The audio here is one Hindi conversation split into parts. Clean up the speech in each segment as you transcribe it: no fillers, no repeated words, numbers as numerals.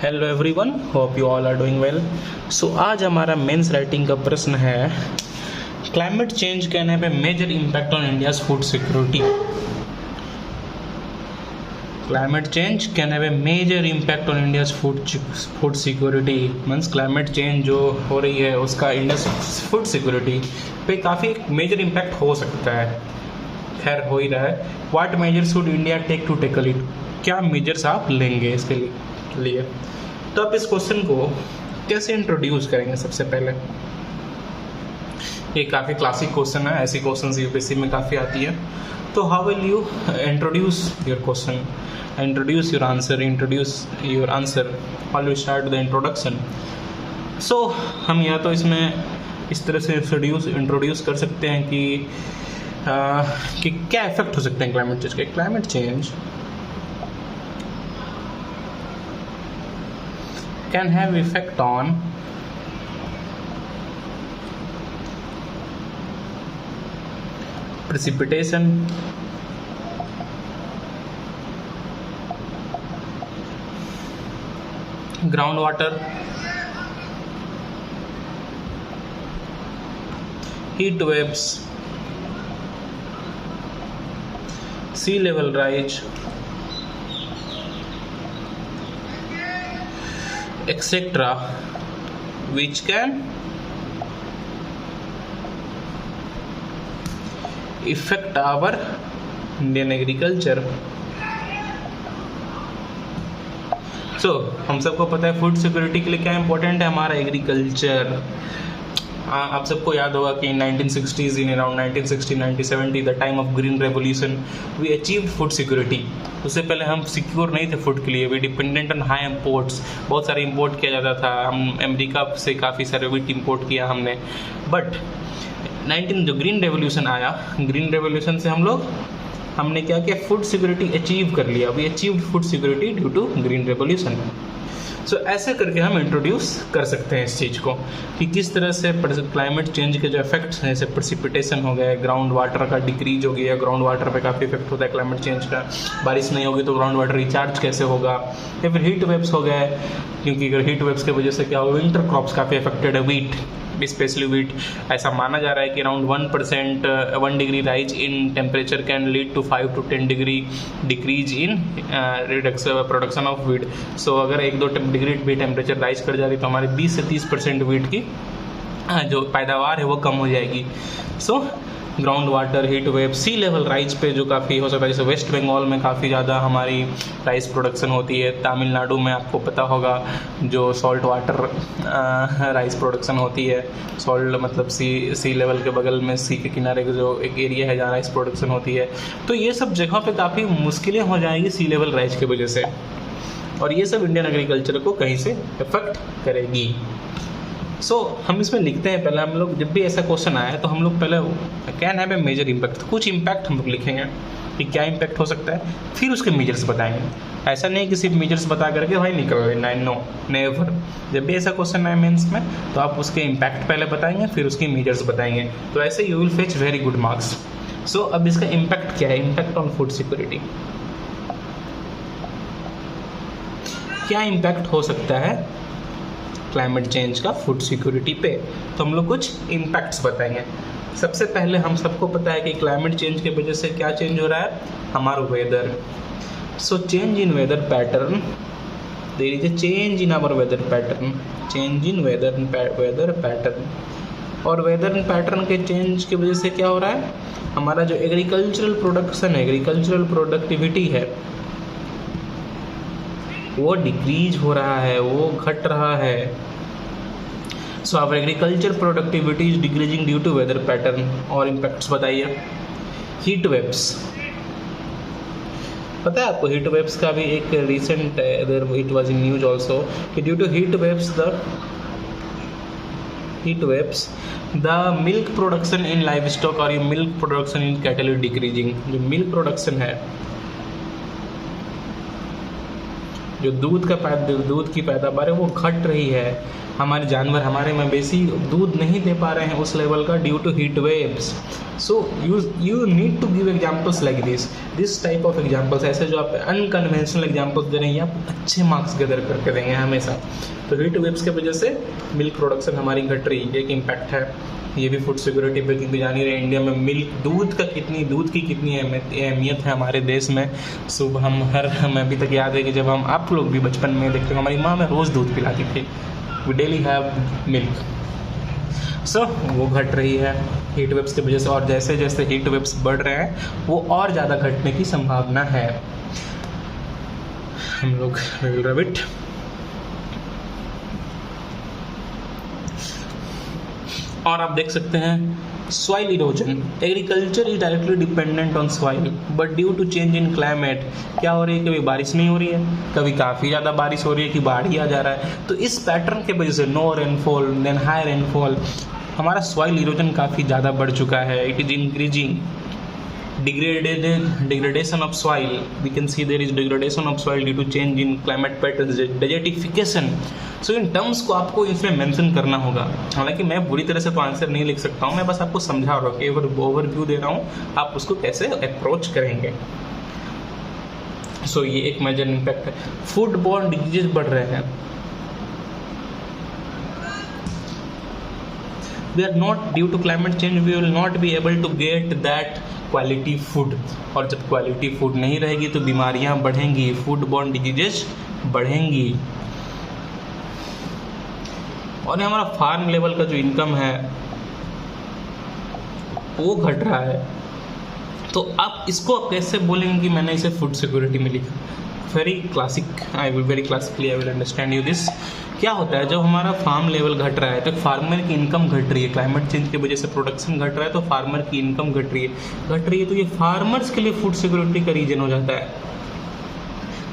Hello everyone, hope you all are doing well. So आज हमारा मेंस राइटिंग का प्रश्न है, climate change can have a major impact on India's food security. Climate change can have a major impact on India's food security means climate change जो हो रही है उसका इंडिया फूड सिक्योरिटी पे काफ़ी मेजर इम्पैक्ट हो सकता है। खैर हो ही रहा है। What measures should India take to tackle it? क्या मेजर्स आप लेंगे इसके लिए? तो आप इस क्वेश्चन को कैसे इंट्रोड्यूस करेंगे? सबसे पहले ये काफ़ी क्लासिक क्वेश्चन है, ऐसी क्वेश्चन यूपीएससी में काफ़ी आती है। तो how will you introduce your question, introduce your answer while you start the introduction? सो हम या तो इसमें इस तरह से इंट्रोड्यूस कर सकते हैं कि क्या इफेक्ट हो सकते हैं क्लाइमेट चेंज के। Climate change can have effect on precipitation, groundwater, heat waves, sea level rise, etc., which can affect our Indian agriculture. So हम सबको पता है फूड सिक्योरिटी के लिए क्या इंपॉर्टेंट है, हमारा एग्रीकल्चर। आप सबको याद होगा कि 1960s in around 1960 1970 the time of green revolution we achieved food security. उससे पहले हम सिक्योर नहीं थे फूड के लिए, we dependent on high imports. बहुत सारे इंपोर्ट किया जाता था, हम अमेरिका से काफ़ी सारे वीट इंपोर्ट किया हमने। बट 19 जो ग्रीन रेवोल्यूशन आया, ग्रीन रेवोल्यूशन से हमने क्या किया, फूड सिक्योरिटी अचीव कर लिया। We achieved food security due to green revolution. So ऐसे करके हम इंट्रोड्यूस कर सकते हैं इस चीज़ को कि किस तरह से क्लाइमेट चेंज के जो इफेक्ट्स हैं, जैसे प्रेसिपिटेशन हो गया, ग्राउंड वाटर का डिक्रीज हो गया, ग्राउंड वाटर पे काफ़ी इफेक्ट होता है क्लाइमेट चेंज का। बारिश नहीं होगी तो ग्राउंड वाटर रिचार्ज कैसे होगा, या फिर हीट वेव्स हो गए, क्योंकि अगर हीट वेव्स की वजह से क्या होगा, विंटर क्रॉप्स काफ़ी अफेक्टेड है, वीट स्पेशली वीट। ऐसा माना जा रहा है कि around 1 degree rise in temperature can lead to 5 to 10 degree decrease in production of wheat. So अगर 1-2 डिग्री भी टेम्परेचर राइज कर जा रही तो हमारी 20 से 30% वीट की जो पैदावार है वो कम हो जाएगी। So ground water, heat wave, sea level rise पे जो काफ़ी हो सकता है, जैसे वेस्ट बंगाल में काफ़ी ज़्यादा हमारी राइस प्रोडक्शन होती है। तमिलनाडु में आपको पता होगा जो सॉल्ट वाटर राइस प्रोडक्शन होती है, सॉल्ट मतलब सी लेवल के बगल में, सी के किनारे का जो एक एरिया है जहाँ राइस प्रोडक्शन होती है। तो ये सब जगहों पे काफ़ी मुश्किलें हो जाएंगी सी लेवल राइज की वजह से, और ये सब इंडियन एग्रीकल्चर को कहीं से इफेक्ट करेगी। सो हम इसमें लिखते हैं, पहले हम लोग जब भी ऐसा क्वेश्चन आया है तो हम लोग पहले can have a major impact, कुछ इम्पैक्ट हम लोग लिखेंगे कि क्या इम्पैक्ट हो सकता है, फिर उसके मेजर्स बताएंगे। ऐसा नहीं कि सिर्फ मेजर्स बता करके भाई निकल गए, नो नेवर। जब भी ऐसा क्वेश्चन आए मेंस में तो आप उसके इम्पैक्ट पहले बताएंगे, फिर उसके मेजर्स बताएंगे, तो ऐसे you will fetch very good marks. So अब इसका इम्पैक्ट क्या है, इम्पैक्ट ऑन फूड सिक्योरिटी। क्या इम्पैक्ट हो सकता है क्लाइमेट चेंज का फूड सिक्योरिटी पे? तो हम लोग कुछ इम्पैक्ट्स बताएंगे। सबसे पहले हम सबको पता है कि क्लाइमेट चेंज की वजह से क्या चेंज हो रहा है, हमारा weather. So change in weather pattern, there is a change in our weather pattern, change in weather pattern. और वेदर पैटर्न के चेंज की वजह से क्या हो रहा है, हमारा जो एग्रीकल्चरल प्रोडक्शन है, एग्रीकल्चरल प्रोडक्टिविटी है, वो डिक्रीज हो रहा है, वो घट रहा है। So our agriculture productivity is decreasing due to weather pattern. और इम्पैक्ट्स बताइए। हीट वेव्स, पता है आपको हीट वेव्स का भी एक recent it was in news also कि due to heat waves the milk production in livestock और milk production in cattle is decreasing. जो मिल्क प्रोडक्शन है, जो दूध की पैदावार है वो घट रही है। हमारे जानवर, हमारे मवेशी दूध नहीं दे पा रहे हैं उस लेवल का due to heat waves. So you need to give examples like this type of examples, ऐसे जो आप अनकन्वेंशनल एग्जाम्पल्स दे रहे हैं, आप अच्छे मार्क्स गदर करके देंगे हमेशा। तो हीट वेव्स की वजह से मिल्क प्रोडक्शन हमारी घट रही है, एक इम्पैक्ट है। ये भी फूड सिक्योरिटी पे, क्योंकि जान ही रहे इंडिया में मिल्क दूध की कितनी अहमियत है हमारे देश में। सुबह हमें अभी तक याद है कि जब आप लोग भी बचपन में देखते हो, हमारी माँ हमें रोज़ दूध पिलाती थी, वी डेली हैव मिल्क। सो वो घट रही है हीट वेव्स की वजह से, और जैसे जैसे हीट वेव्स बढ़ रहे हैं वो और ज़्यादा घटने की संभावना है। हम लोग रबिट और आप देख सकते हैं soil erosion. Agriculture is directly dependent on soil, but due to change in climate क्या हो रही है, कभी बारिश नहीं हो रही है, कभी काफ़ी ज़्यादा बारिश हो रही है कि बाढ़ ही आ जा रहा है। तो इस पैटर्न की वजह से no rainfall then high rainfall, हमारा सॉइल इरोजन काफ़ी ज़्यादा बढ़ चुका है। It is increasing degradation of soil. We can see there is degradation of soil due to change in climate patterns, desertification. So in terms को आपको इसमें मेंशन करना होगा। हालांकि मैं पूरी तरह से तो आंसर नहीं लिख सकता हूँ, मैं बस आपको समझा रहा हूँ, ओवरव्यू दे रहा हूँ, आप उसको कैसे अप्रोच करेंगे। सो ये एक मेजर इम्पैक्ट है। फूड बॉर्न डिजीजेज बढ़ रहे हैं। We are not, due to climate change, we will not be able to get that quality food. और जब क्वालिटी फूड नहीं रहेगी तो बीमारियां बढ़ेंगी, फूड बॉर्न डिजीजेज बढ़ेंगी। और हमारा फार्म लेवल का जो इनकम है वो घट रहा है। तो आप इसको कैसे बोलेंगे कि मैंने इसे फूड सिक्योरिटी में लिखा? Very classically I will understand you this. क्या होता है, जब हमारा फार्म लेवल घट रहा है तो फार्मर की इनकम घट रही है, क्लाइमेट चेंज की वजह से प्रोडक्शन घट रहा है तो फार्मर की इनकम घट रही है, तो ये फार्मर्स के लिए फूड सिक्योरिटी का रीजन हो जाता है।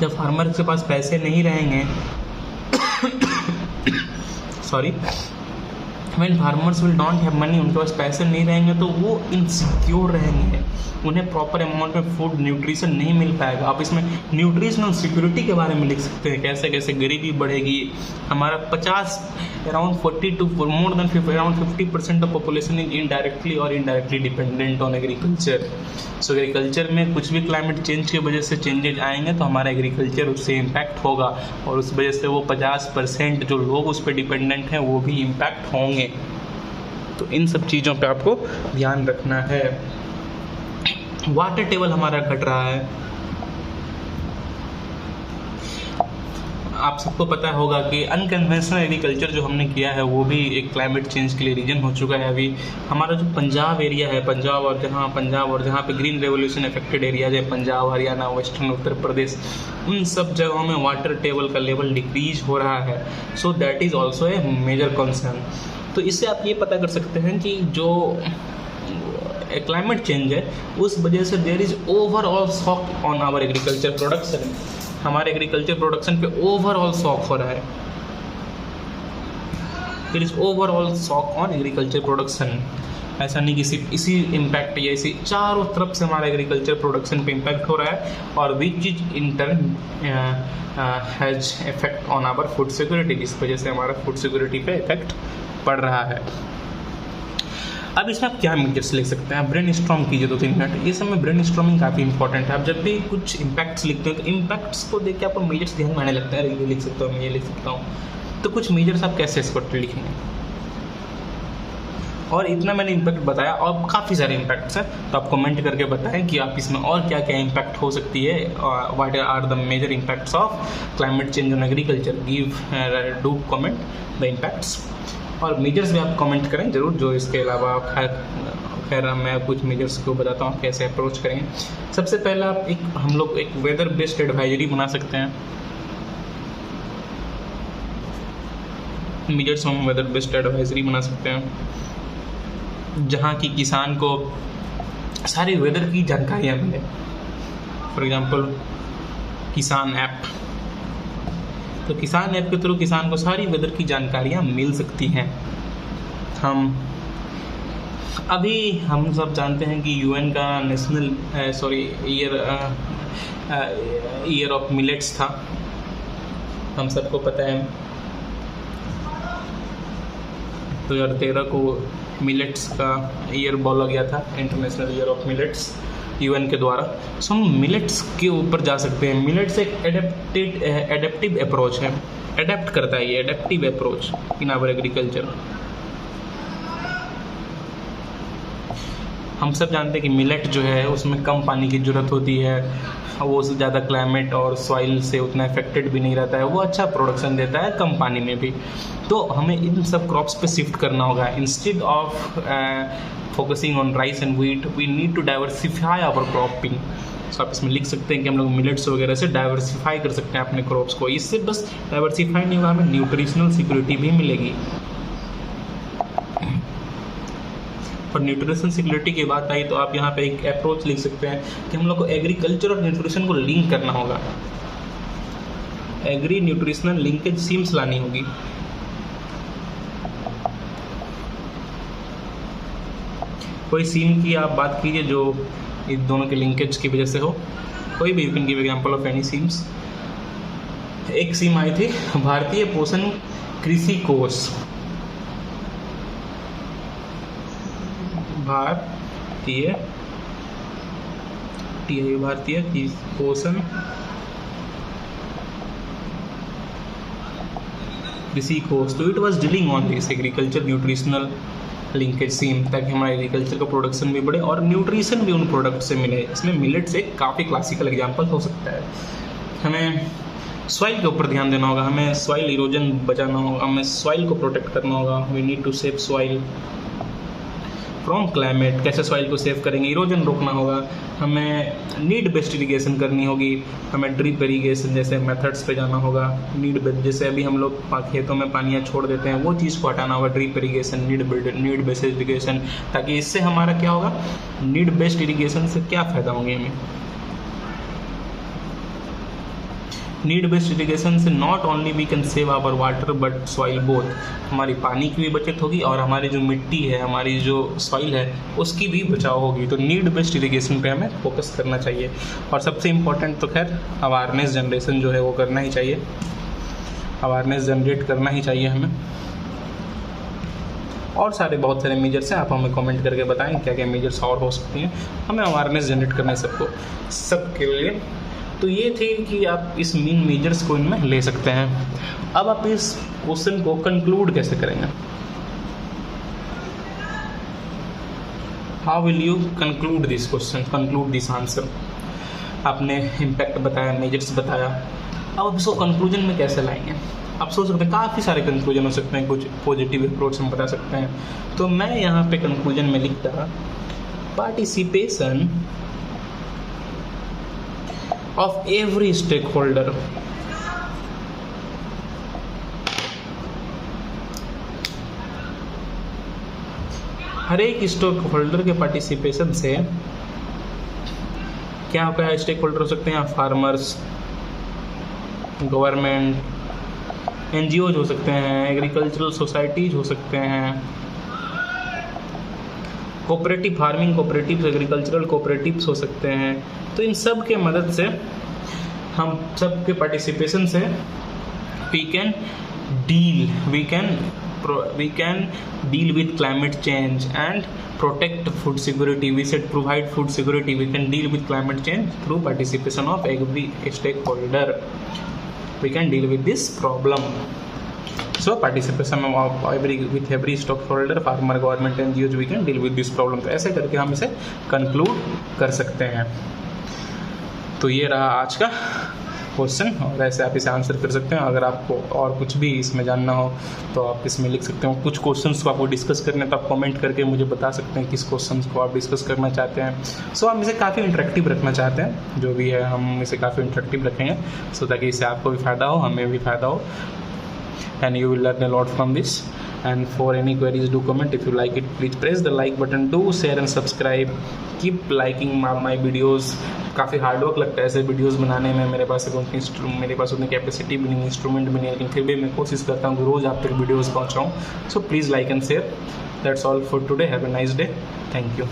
जब फार्मर के पास पैसे नहीं रहेंगे sorry when farmers will don't have money, उनके पास पैसे नहीं रहेंगे तो वो इनसिक्योर रहेंगे, उन्हें प्रॉपर अमाउंट में फूड न्यूट्रिशन नहीं मिल पाएगा। आप इसमें न्यूट्रिशनल सिक्योरिटी के बारे में लिख सकते हैं, कैसे कैसे गरीबी बढ़ेगी। हमारा 50% ऑफ पॉपुलेशन इज इनडायरेक्टली और indirectly dependent on agriculture. So agriculture में कुछ भी क्लाइमेट चेंज की वजह से चेंजेज आएंगे तो हमारा एग्रीकल्चर उससे इम्पैक्ट होगा, और उस वजह से वो 50% जो लोग उस पर डिपेंडेंट हैं वो भी इम्पैक्ट होंगे। तो इन सब चीज़ों पे आपको ध्यान रखना है। वाटर टेबल हमारा घट रहा है। आप सबको पता होगा कि अनकन्वेंशनल एग्रीकल्चर जो हमने किया है वो भी एक क्लाइमेट चेंज के लिए रीजन हो चुका है। अभी हमारा जो पंजाब एरिया है, पंजाब और जहाँ पे ग्रीन रेवोल्यूशन अफेक्टेड एरियाज है, पंजाब, हरियाणा, वेस्टर्न उत्तर प्रदेश, उन सब जगहों में वाटर टेबल का लेवल डिक्रीज हो रहा है। So that is also a major concern. तो इससे आप ये पता कर सकते हैं कि जो क्लाइमेट चेंज है उस वजह से there is overall shock on our agriculture production. हमारे एग्रीकल्चर प्रोडक्शन पे ओवरऑल शॉक हो रहा है। There is overall shock on agriculture production. ऐसा नहीं कि सिर्फ इसी इम्पैक्ट या इसी चारों तरफ से हमारा एग्रीकल्चर प्रोडक्शन पे इम्पैक्ट हो रहा है, और which is in turn has effect on our food security. इस वजह से हमारा फूड सिक्योरिटी पे इफेक्ट पड़ रहा है। अब इसमें आप क्या मेजर्स लिख सकते हैं? आप ब्रेन स्ट्रॉम कीजिए 2-3 मिनट। ये सब में ब्रेन स्ट्रॉमिंग काफ़ी इंपॉर्टेंट है। आप जब भी कुछ इम्पैक्ट्स लिखते हैं तो इम्पैक्ट्स को देख के आपको मेजर्स ध्यान में आने लगता है, ये लिख सकता हूँ, मैं ये लिख सकता हूँ। तो कुछ मेजर्स आप कैसे इसको लिखेंगे? और इतना मैंने इम्पैक्ट बताया, और काफ़ी सारे इम्पैक्ट्स हैं, तो आप कमेंट करके बताएं कि आप इसमें और क्या क्या इम्पैक्ट हो सकती है। What are the major impacts of climate change on agriculture. Do comment the impacts, और मेजर्स भी आप कमेंट करें ज़रूर। जो इसके अलावा खैर मैं कुछ मेजर्स को बताता हूँ कैसे अप्रोच करेंगे। सबसे पहला हम लोग एक वेदर बेस्ड एडवाइजरी बना सकते हैं। मेजर्स हम वेदर बेस्ड एडवाइजरी बना सकते हैं जहाँ की किसान को सारी वेदर की जानकारियाँ मिले। फॉर एग्जांपल किसान ऐप, तो किसान ऐप के थ्रू किसान को सारी वेदर की जानकारियाँ मिल सकती हैं। हम सब जानते हैं कि यूएन का ईयर ऑफ मिलेट्स था, हम सबको पता है 2013 को मिलेट्स का ईयर बोला गया था, international year of millets, UN के द्वारा। सो हम मिलेट्स के ऊपर जा सकते हैं। मिलेट्स एक एडेप्टिव अप्रोच है, एडेप्ट करता है ये, adaptive approach in our agriculture. हम सब जानते हैं कि मिलेट जो है उसमें कम पानी की ज़रूरत होती है, वो ज़्यादा क्लाइमेट और सॉइल से उतना इफेक्टेड भी नहीं रहता है, वो अच्छा प्रोडक्शन देता है कम पानी में भी। तो हमें इन सब क्रॉप्स पे शिफ्ट करना होगा। Instead of focusing on rice and wheat, we need to diversify our cropping. So आप इसमें लिख सकते हैं कि हम लोग मिलेट्स वगैरह से डाइवर्सिफाई कर सकते हैं अपने क्रॉप्स को। इससे बस डाइवर्सिफाई नहीं होगा, हमें न्यूट्रिशनल सिक्योरिटी भी मिलेगी। और न्यूट्रिशन सिक्योरिटी की बात आई तो आप यहाँ पे एक अप्रोच लिख सकते हैं कि हम लोग को एग्रीकल्चर और न्यूट्रिशन को लिंक करना होगा। एग्री न्यूट्रिशनल लिंकेज सीम्स लानी होगी। कोई सीम की आप बात कीजिए जो इन दोनों के लिंकेज की वजह से हो, कोई भी, you can give example of any seems. एक सीम आई थी भारतीय पोषण कृषि कोष, भारतीय पोषण कृषि कोष। तो it was dealing on this agriculture nutritional linkage scheme, ताकि हमारा एग्रीकल्चर का प्रोडक्शन भी बढ़े और न्यूट्रिशन भी उन प्रोडक्ट से मिले। इसमें मिलेट्स एक काफ़ी क्लासिकल एग्जांपल हो सकता है। हमें सॉइल के ऊपर ध्यान देना होगा, हमें सॉइल इरोजन बचाना होगा, हमें सॉइल को प्रोटेक्ट करना होगा। We need to save soil from climate. कैसे सॉइल को सेव करेंगे, इरोजन रोकना होगा। हमें नीड बेस्ड इरीगेशन करनी होगी, हमें ड्रिप इरीगेशन जैसे मेथड्स पे जाना होगा। नीड बेस्ड, जैसे अभी हम लोग खेतों में पानियाँ छोड़ देते हैं, वो चीज़ को हटाना होगा। Drip irrigation, need based irrigation, ताकि इससे हमारा क्या होगा, नीड बेस्ड इरीगेशन से क्या फ़ायदा होंगे हमें। नीड बेस्ड इरीगेशन से not only we can save our water but soil both. हमारी पानी की भी बचत होगी और हमारी जो मिट्टी है, हमारी जो सॉइल है, उसकी भी बचाव होगी। तो नीड बेस्ड इरीगेशन पे हमें फोकस करना चाहिए। और सबसे इम्पोर्टेंट तो खैर अवेयरनेस जनरेशन जो है वो करना ही चाहिए, अवेयरनेस जनरेट करना ही चाहिए हमें। और बहुत सारे मेजर्स हैं, आप हमें कमेंट करके बताएं क्या क्या मेजर्स और हो सकती हैं। हमें अवेयरनेस जनरेट करना है सबके लिए। तो ये थे कि आप इस मेन मेजर्स को इनमें ले सकते हैं। अब आप इस क्वेश्चन को कंक्लूड कैसे करेंगे, how will you conclude this question, conclude this answer. आपने इम्पैक्ट बताया, मेजर्स बताया, अब आप इसको कंक्लूजन में कैसे लाएंगे। आप सोच सकते हैं काफ़ी सारे कंक्लूजन हो सकते हैं, कुछ पॉजिटिव अप्रोच हम बता सकते हैं। तो मैं यहाँ पे कंक्लूजन में लिखता पार्टिसिपेशन of every stakeholder, हर एक स्टेक होल्डर के पार्टिसिपेशन से क्या क्या स्टेक होल्डर हो सकते हैं, फार्मर्स, गवर्नमेंट, एनजीओज हो सकते हैं, एग्रीकल्चरल सोसाइटीज हो सकते हैं, cooperative farming cooperatives, agricultural cooperatives हो सकते हैं। तो इन सब के मदद से, हम सब के पार्टिसिपेशन से we can deal with climate change and protect food security. We said provide food security. We can deal with climate change through participation of every stakeholder. We can deal with this problem. So participation of every stakeholder, farmer, government, NGOs, we can deal with this problem. तो ऐसे करके हम इसे conclude कर सकते हैं। तो ये रहा आज का क्वेश्चन और ऐसे आप इसे आंसर कर सकते हैं। अगर आपको और कुछ भी इसमें जानना हो तो आप इसमें लिख सकते हो। कुछ क्वेश्चंस को आपको डिस्कस करने तो आप कमेंट करके मुझे बता सकते हैं किस क्वेश्चंस को आप डिस्कस करना चाहते हैं। सो हम इसे काफ़ी इंटरेक्टिव रखना चाहते हैं, जो भी है हम इसे काफ़ी इंटरेक्टिव रखेंगे सो ताकि इससे आपको भी फ़ायदा हो, हमें भी फ़ायदा हो, and you will learn a lot from this. And for any queries, do comment. If you like it, please press the like button, do share and subscribe, keep liking my videos. काफ़ी हार्ड वर्क लगता है ऐसे वीडियोस बनाने में, मेरे पास उतनी कैपेसिटी भी नहीं, इंस्ट्रूमेंट भी नहीं, लेकिन फिर भी मैं कोशिश करता हूँ कि रोज़ आप तक वीडियोस पहुँचाऊँ। So please like and share. That's all for today. Have a nice day. Thank you.